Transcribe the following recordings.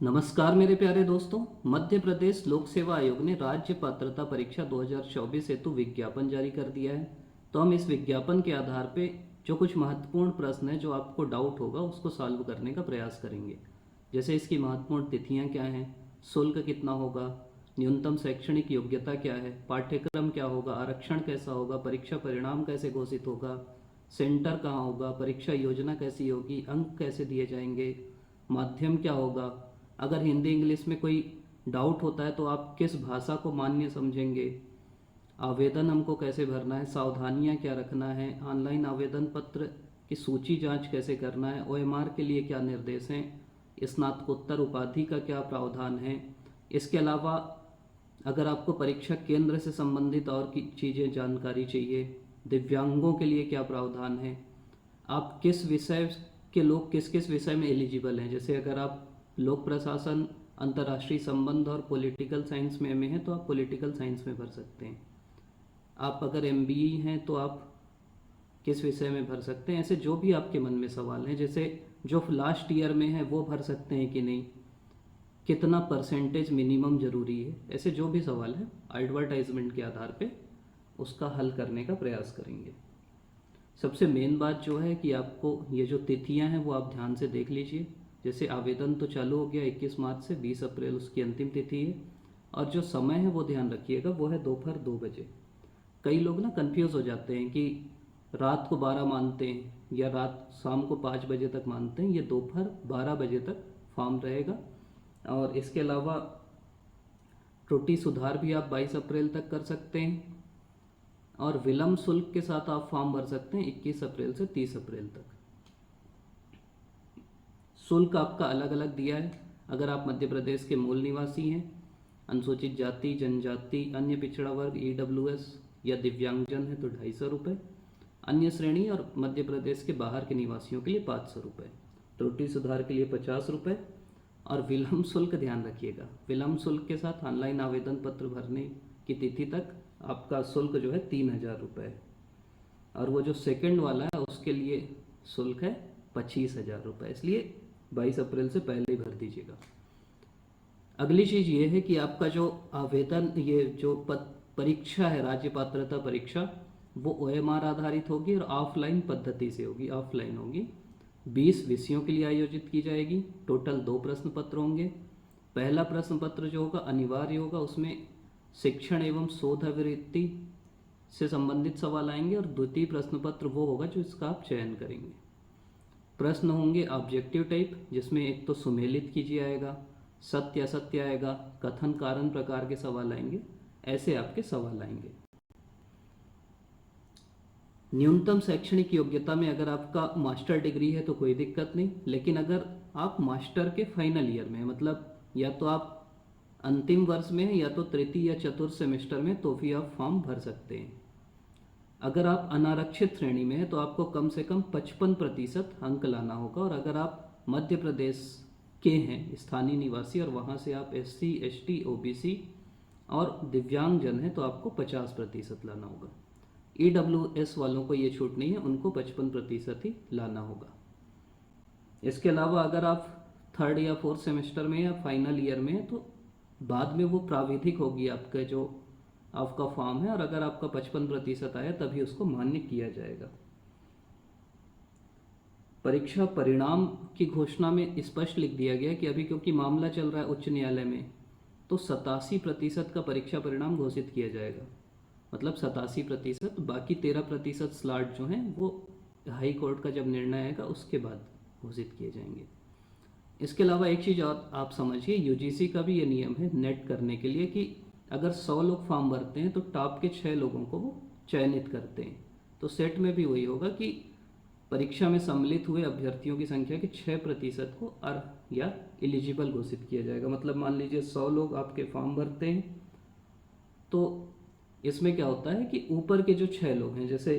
नमस्कार मेरे प्यारे दोस्तों। मध्य प्रदेश लोक सेवा आयोग ने राज्य पात्रता परीक्षा 2024 हेतु विज्ञापन जारी कर दिया है। तो हम इस विज्ञापन के आधार पे जो कुछ महत्वपूर्ण प्रश्न है, जो आपको डाउट होगा, उसको सॉल्व करने का प्रयास करेंगे। जैसे इसकी महत्वपूर्ण तिथियां क्या हैं, शुल्क कितना होगा, न्यूनतम शैक्षणिक योग्यता क्या है, पाठ्यक्रम क्या होगा, आरक्षण कैसा होगा, परीक्षा परिणाम कैसे घोषित होगा, सेंटर कहाँ होगा, परीक्षा योजना कैसी होगी, अंक कैसे दिए जाएंगे, माध्यम क्या होगा, अगर हिंदी इंग्लिश में कोई डाउट होता है तो आप किस भाषा को मान्य समझेंगे, आवेदन हमको कैसे भरना है, सावधानियां क्या रखना है, ऑनलाइन आवेदन पत्र की सूची जांच कैसे करना है, ओएमआर के लिए क्या निर्देश हैं, स्नातकोत्तर उपाधि का क्या प्रावधान है। इसके अलावा अगर आपको परीक्षा केंद्र से संबंधित और की चीज़ें जानकारी चाहिए, दिव्यांगों के लिए क्या प्रावधान है, आप किस विषय के लोग किस किस विषय में एलिजिबल हैं। जैसे अगर आप लोक प्रशासन, अंतर्राष्ट्रीय संबंध और पॉलिटिकल साइंस में एमए हैं तो आप पॉलिटिकल साइंस में भर सकते हैं। आप अगर एमबीए हैं तो आप किस विषय में भर सकते हैं। ऐसे जो भी आपके मन में सवाल हैं, जैसे जो लास्ट ईयर में है वो भर सकते हैं कि नहीं, कितना परसेंटेज मिनिमम जरूरी है, ऐसे जो भी सवाल है एडवर्टाइजमेंट के आधार पे उसका हल करने का प्रयास करेंगे। सबसे मेन बात जो है कि आपको ये जो तिथियां हैं वो आप ध्यान से देख लीजिए। जैसे आवेदन तो चालू हो गया 21 मार्च से, 20 अप्रैल उसकी अंतिम तिथि है। और जो समय है वो ध्यान रखिएगा, वो है दोपहर 2 बजे। कई लोग ना कंफ्यूज हो जाते हैं कि रात को 12 मानते हैं या रात शाम को 5 बजे तक मानते हैं। ये दोपहर 12 बजे तक फॉर्म रहेगा। और इसके अलावा त्रुटि सुधार भी आप 22 अप्रैल तक कर सकते हैं। और विलम्ब शुल्क के साथ आप फॉर्म भर सकते हैं 21 अप्रैल से 30 अप्रैल तक। शुल्क आपका अलग अलग दिया है। अगर आप मध्य प्रदेश के मूल निवासी हैं, अनुसूचित जाति जनजाति, अन्य पिछड़ा वर्ग, ईडब्ल्यूएस या दिव्यांगजन है तो 250 रुपये, अन्य श्रेणी और मध्य प्रदेश के बाहर के निवासियों के लिए 500 रुपये, त्रुटि सुधार के लिए 50 रुपये। और विलम्ब शुल्क ध्यान रखिएगा, विलम्ब शुल्क के साथ ऑनलाइन आवेदन पत्र भरने की तिथि तक आपका शुल्क जो है 3000 रुपये है। और वो जो सेकंड वाला है उसके लिए शुल्क है 25,000 रुपये, इसलिए 22 अप्रैल से पहले ही भर दीजिएगा। अगली चीज़ ये है कि आपका जो आवेदन, ये जो परीक्षा है राज्य पात्रता परीक्षा, वो ओएमआर आधारित होगी और ऑफलाइन पद्धति से होगी, ऑफलाइन होगी। 20 विषयों के लिए आयोजित की जाएगी। टोटल 2 प्रश्न पत्र होंगे। पहला प्रश्न पत्र जो होगा अनिवार्य होगा, उसमें शिक्षण एवं शोधावृत्ति से संबंधित सवाल आएंगे। और द्वितीय प्रश्न पत्र वो होगा जो इसका आप चयन करेंगे। प्रश्न होंगे ऑब्जेक्टिव टाइप, जिसमें एक तो सुमेलित कीजिए आएगा, सत्य असत्य आएगा, कथन कारण प्रकार के सवाल आएंगे। ऐसे आपके सवाल आएंगे। न्यूनतम शैक्षणिक योग्यता में अगर आपका मास्टर डिग्री है तो कोई दिक्कत नहीं, लेकिन अगर आप मास्टर के फाइनल ईयर में, मतलब या तो आप अंतिम वर्ष में है या तो तृतीय या चतुर्थ सेमेस्टर में, तो भी आप फॉर्म भर सकते हैं। अगर आप अनारक्षित श्रेणी में है तो आपको कम से कम 55% अंक लाना होगा। और अगर आप मध्य प्रदेश के हैं, स्थानीय निवासी, और वहाँ से आप SC ST OBC और दिव्यांगजन हैं, तो आपको 50% लाना होगा। EWS वालों को ये छूट नहीं है, उनको 55% ही लाना होगा। इसके अलावा अगर आप थर्ड या फोर्थ सेमेस्टर में या फाइनल ईयर में है तो बाद में वो प्राविधिक होगी आपका जो आपका फॉर्म है, और अगर आपका 55% आया तभी उसको मान्य किया जाएगा। परीक्षा परिणाम की घोषणा में स्पष्ट लिख दिया गया कि अभी क्योंकि मामला चल रहा है उच्च न्यायालय में, तो 87% का परीक्षा परिणाम घोषित किया जाएगा। मतलब 87%, बाकी 13% स्लॉट जो हैं वो हाई कोर्ट का जब निर्णय आएगा उसके बाद घोषित किए जाएंगे। इसके अलावा एक चीज़ और आप समझिए, यूजीसी का भी ये नियम है नेट करने के लिए कि अगर 100 लोग फॉर्म भरते हैं तो टॉप के 6 लोगों को वो चयनित करते हैं। तो सेट में भी वही होगा कि परीक्षा में सम्मिलित हुए अभ्यर्थियों की संख्या के 6% को अर्ह या एलिजिबल घोषित किया जाएगा। मतलब मान लीजिए 100 लोग आपके फॉर्म भरते हैं, तो इसमें क्या होता है कि ऊपर के जो 6 लोग हैं, जैसे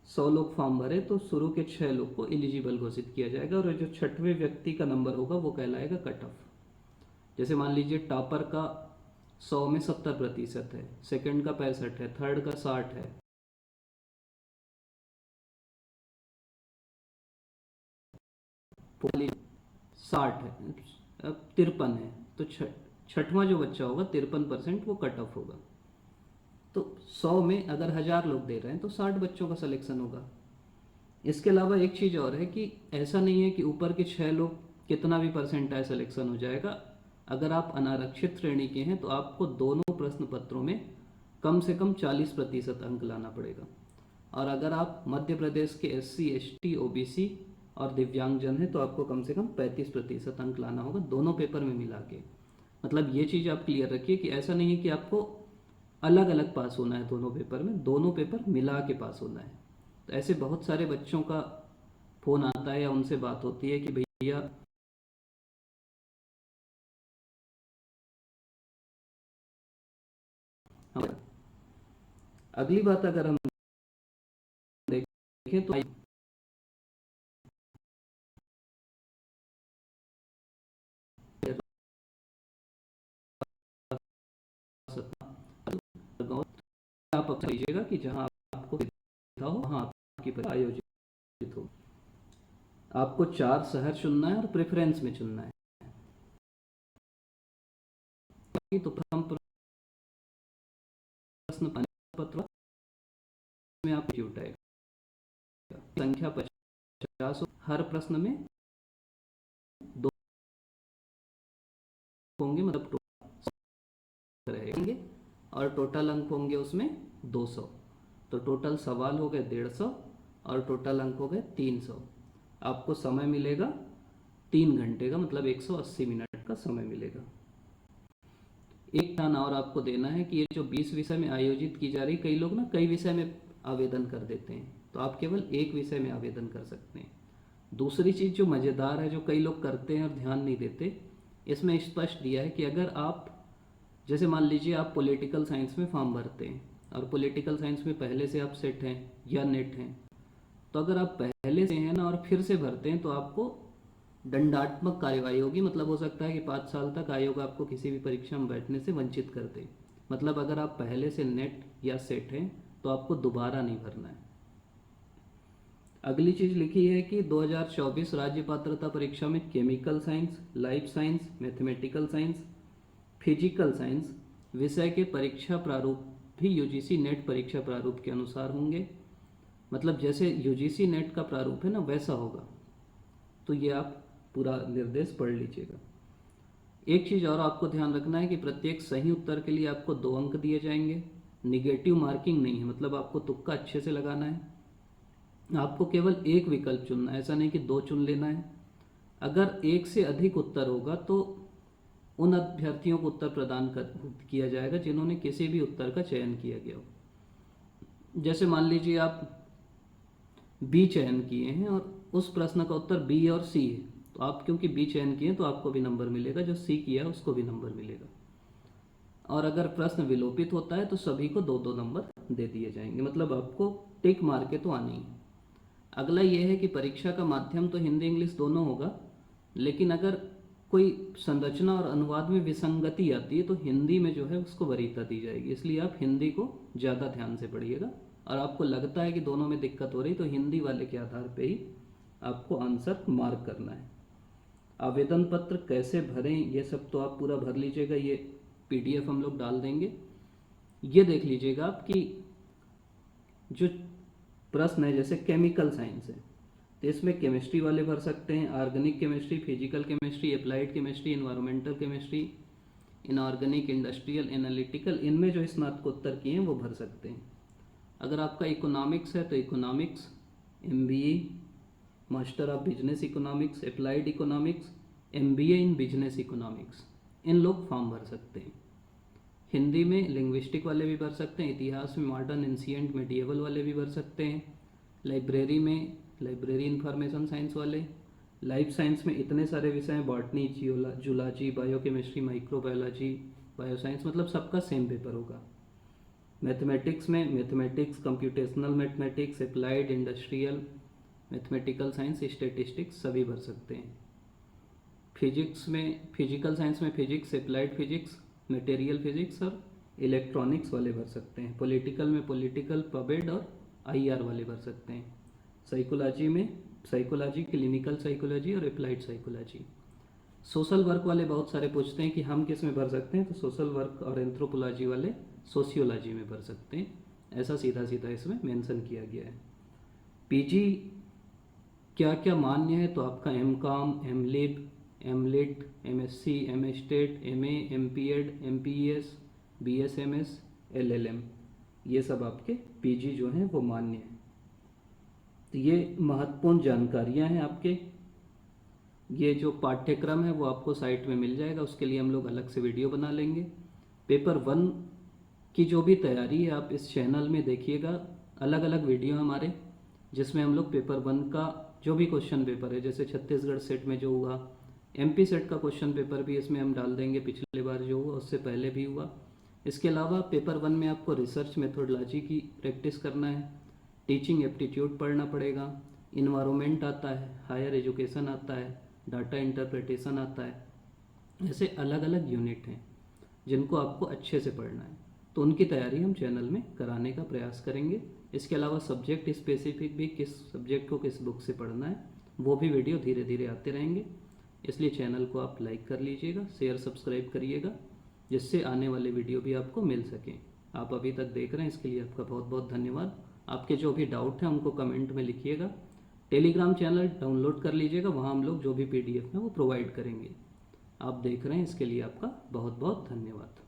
100 लोग फॉर्म भरे तो शुरू के 6 लोग को एलिजिबल घोषिट किया जाएगा, और जो 6वें व्यक्ति का नंबर होगा वो कहलाएगा कट ऑफ। जैसे मान लीजिए टॉपर का 100 में 70% है, सेकंड का 65 है, थर्ड का 60 है, 60 है, अब 53 है, तो छठवां जो बच्चा होगा 53% वो कट ऑफ होगा। तो 100 में अगर 1000 लोग दे रहे हैं तो 60 बच्चों का सिलेक्शन होगा। इसके अलावा एक चीज़ और है कि ऐसा नहीं है कि ऊपर के 6 लोग कितना भी परसेंटाइज सिलेक्शन हो जाएगा। अगर आप अनारक्षित श्रेणी के हैं तो आपको दोनों प्रश्न पत्रों में कम से कम 40% अंक लाना पड़ेगा। और अगर आप मध्य प्रदेश के SC ST OBC और दिव्यांगजन हैं तो आपको कम से कम 35% अंक लाना होगा दोनों पेपर में मिला के। मतलब ये चीज़ आप क्लियर रखिए कि ऐसा नहीं है कि आपको अलग अलग पास होना है दोनों पेपर में, दोनों पेपर मिला के पास होना है। तो ऐसे बहुत सारे बच्चों का फ़ोन आता है या उनसे बात होती है कि भैया अगली बात अगर हम देखें तो आप अपना लीजिएगा कि जहां आपको सुविधा हो वहां आपकी परीक्षा आयोजित हो। आपको 4 शहर चुनना है और प्रेफरेंस में चुनना है। तो प्रथम प्रश्न पत्र में आप उठाएगा संख्या 50 हर प्रश्न में 2 होंगे, मतलब रहेंगे और टोटल अंक होंगे उसमें 200। तो टोटल सवाल हो गए 150 और टोटल अंक हो गए 300। आपको समय मिलेगा 3 घंटे का, मतलब 180 मिनट का समय मिलेगा। एक ध्यान और आपको देना है कि ये जो 20 विषय में आयोजित की जा रही, कई लोग ना कई विषय में आवेदन कर देते हैं, तो आप केवल एक विषय में आवेदन कर सकते हैं। दूसरी चीज़ जो मज़ेदार है, जो कई लोग करते हैं और ध्यान नहीं देते, इसमें स्पष्ट दिया है कि अगर आप जैसे मान लीजिए आप पॉलिटिकल साइंस में फॉर्म भरते हैं और पॉलिटिकल साइंस में पहले से आप सेट हैं या नेट हैं, तो अगर आप पहले से हैं ना और फिर से भरते हैं तो आपको दंडात्मक कार्यवाही होगी। मतलब हो सकता है कि 5 साल तक आयोग आपको किसी भी परीक्षा में बैठने से वंचित कर दे। मतलब अगर आप पहले से नेट या सेट हैं तो आपको दोबारा नहीं भरना है। अगली चीज़ लिखी है कि 2024 राज्य पात्रता परीक्षा में chemical science, life science, mathematical science, physical science विषय के परीक्षा प्रारूप भी UGC नेट परीक्षा प्रारूप के अनुसार होंगे। मतलब जैसे UGC नेट का प्रारूप है ना वैसा होगा। तो ये आप पूरा निर्देश पढ़ लीजिएगा। एक चीज़ और आपको ध्यान रखना है कि प्रत्येक सही उत्तर के लिए आपको 2 अंक दिए जाएंगे। निगेटिव मार्किंग नहीं है, मतलब आपको तुक्का अच्छे से लगाना है। आपको केवल एक विकल्प चुनना है, ऐसा नहीं कि 2 चुन लेना है। अगर एक से अधिक उत्तर होगा तो उन अभ्यर्थियों को उत्तर प्रदान किया जाएगा जिन्होंने किसी भी उत्तर का चयन किया गया हो। जैसे मान लीजिए आप बी चयन किए हैं और उस प्रश्न का उत्तर बी और सी है, तो आप क्योंकि बी चयन किए हैं तो आपको भी नंबर मिलेगा, जो सी किया है उसको भी नंबर मिलेगा। और अगर प्रश्न विलोपित होता है तो सभी को 2-2 नंबर दे दिए जाएंगे। मतलब आपको टिक मार के तो आनी है। अगला ये है कि परीक्षा का माध्यम तो हिंदी इंग्लिश दोनों होगा, लेकिन अगर कोई संरचना और अनुवाद में विसंगति आती है तो हिंदी में जो है उसको वरीयता दी जाएगी। इसलिए आप हिंदी को ज़्यादा ध्यान से पढ़िएगा। और आपको लगता है कि दोनों में दिक्कत हो रही तो हिंदी वाले के आधार पे ही आपको आंसर मार्क करना है। आवेदन पत्र कैसे भरें ये सब तो आप पूरा भर लीजिएगा, ये PDF हम लोग डाल देंगे। ये देख लीजिएगा आप कि जो प्रश्न है जैसे केमिकल साइंस है तो इसमें केमिस्ट्री वाले भर सकते हैं, organic chemistry, physical chemistry, applied chemistry, environmental chemistry, inorganic, industrial, analytical, इनमें जो स्नातकोत्तर किए हैं वो भर सकते हैं। अगर आपका इकोनॉमिक्स है तो economics, MBA, master of business economics, applied economics, MBA in business economics, इन लोग फॉर्म भर सकते हैं। हिंदी में लिंग्विस्टिक वाले भी भर सकते हैं, इतिहास में मॉडर्न, एंशिएंट, मेडिएवल वाले भी भर सकते हैं, लाइब्रेरी में लाइब्रेरी इंफॉर्मेशन साइंस वाले, लाइफ साइंस में इतने सारे विषय हैं, botany, zoology, biochemistry, microbiology, bioscience, मतलब सबका सेम पेपर होगा। मैथमेटिक्स में mathematics, computational mathematics, applied, industrial, mathematical science, statistics सभी भर सकते हैं। फिजिक्स में फिजिकल साइंस में physics, applied physics, material physics और इलेक्ट्रॉनिक्स वाले भर सकते हैं। पॉलिटिकल में पॉलिटिकल, पबेड और IR वाले भर सकते हैं। साइकोलॉजी में साइकोलॉजी, क्लिनिकल साइकोलॉजी और अप्लाइड साइकोलॉजी। सोशल वर्क वाले बहुत सारे पूछते हैं कि हम किस में भर सकते हैं, तो सोशल वर्क और एंथ्रोपोलॉजी वाले सोशियोलॉजी में भर सकते हैं, ऐसा सीधा सीधा इसमें मेंशन किया गया है। पीजी क्या क्या मान्य है, तो आपका M com, M lib, M lit, M S C, M stat, M M P ed, M P S, B S M S, L L M, ये सब आपके पीजी जो हैं वो मान्य हैं। तो ये महत्वपूर्ण जानकारियां हैं आपके। ये जो पाठ्यक्रम है वो आपको साइट में मिल जाएगा, उसके लिए हम लोग अलग से वीडियो बना लेंगे। पेपर 1 की जो भी तैयारी है आप इस चैनल में देखिएगा, अलग अलग वीडियो हमारे, जिसमें हम लोग पेपर 1 का जो भी क्वेश्चन पेपर है, जैसे छत्तीसगढ़ सेट में जो हुआ, एमपी सेट का क्वेश्चन पेपर भी इसमें हम डाल देंगे, पिछले बार जो हुआ उससे पहले भी हुआ। इसके अलावा पेपर 1 में आपको रिसर्च मेथोडोलॉजी की प्रैक्टिस करना है, टीचिंग एप्टीट्यूड पढ़ना पड़ेगा, इन्वायरमेंट आता है, हायर एजुकेशन आता है, डाटा इंटरप्रिटेशन आता है। ऐसे अलग अलग यूनिट हैं जिनको आपको अच्छे से पढ़ना है, तो उनकी तैयारी हम चैनल में कराने का प्रयास करेंगे। इसके अलावा सब्जेक्ट स्पेसिफिक भी, किस सब्जेक्ट को किस बुक से पढ़ना है, वो भी वीडियो धीरे धीरे आते रहेंगे। इसलिए चैनल को आप लाइक कर लीजिएगा, शेयर सब्सक्राइब करिएगा, जिससे आने वाले वीडियो भी आपको मिल सकें। आप अभी तक देख रहे हैं, इसके लिए आपका बहुत बहुत धन्यवाद। आपके जो भी डाउट हैं उनको कमेंट में लिखिएगा। टेलीग्राम चैनल डाउनलोड कर लीजिएगा, वहाँ हम लोग जो भी PDF है वो प्रोवाइड करेंगे। आप देख रहे हैं, इसके लिए आपका बहुत बहुत धन्यवाद।